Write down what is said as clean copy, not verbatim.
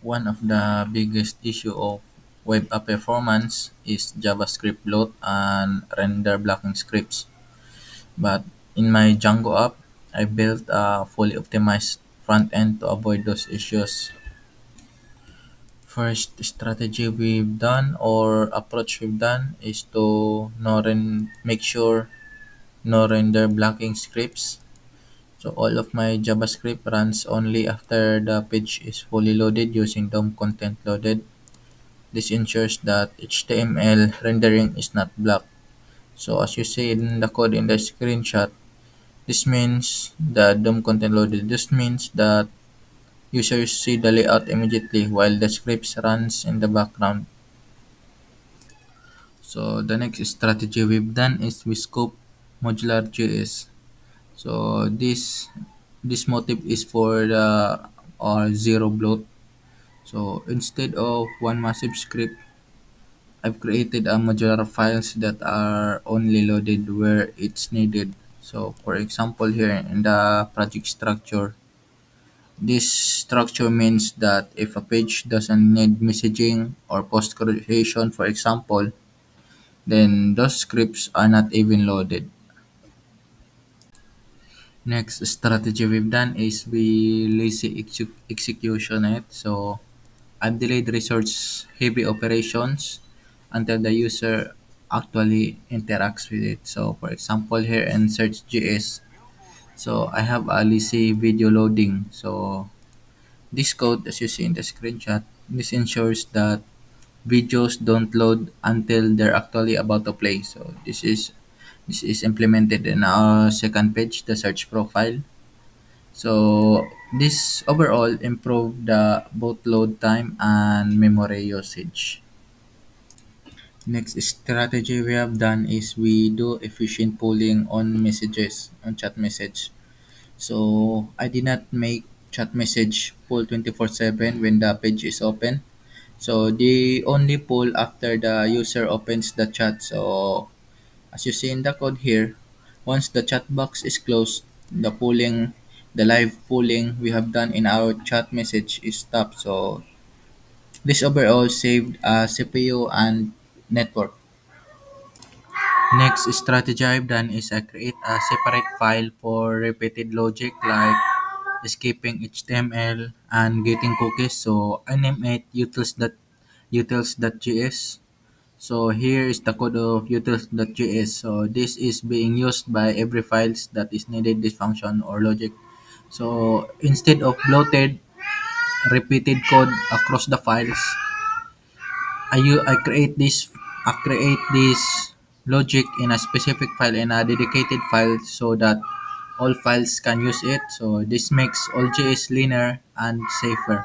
One of the biggest issue of web app performance is JavaScript load and render blocking scripts. But in my Django app, I built a fully optimized front end to avoid those issues. First strategy we've done or approach we've done is to make sure no render blocking scripts. So all of my JavaScript runs only after the page is fully loaded using DOM content loaded. This ensures that HTML rendering is not blocked. So as you see in the code in the screenshot, this means the DOM content loaded. This means that users see the layout immediately while the scripts runs in the background. So the next strategy we've done is we scope modular JS. So this motive is for the or zero bloat. So instead of one massive script, I've created a modular files that are only loaded where it's needed. So for example here in the project structure, this structure means that if a page doesn't need messaging or post creation for example, then those scripts are not even loaded. Next strategy we've done is we lazy execution it. So I've delayed resource heavy operations until the user actually interacts with it. So for example here in search.js, so I have a lazy video loading. So this code as you see in the screenshot, this ensures that videos don't load until they're actually about to play. So this is implemented in our second page, the search profile. So this overall improve the both load time and memory usage. Next strategy we have done is we do efficient polling on messages on chat message. So I did not make chat message poll 24/7 when the page is open. So they only poll after the user opens the chat. So as you see in the code here, once the chat box is closed, the live polling we have done in our chat message is stopped. So this overall saved CPU and network. Next strategy I've done is I create a separate file for repeated logic like escaping HTML and getting cookies. So I name it utils.js. So here is the code of utils.js. So this is being used by every files that is needed this function or logic. So instead of bloated repeated code across the files, I create this logic in a specific file in a dedicated file so that all files can use it. So this makes all JS linear and safer.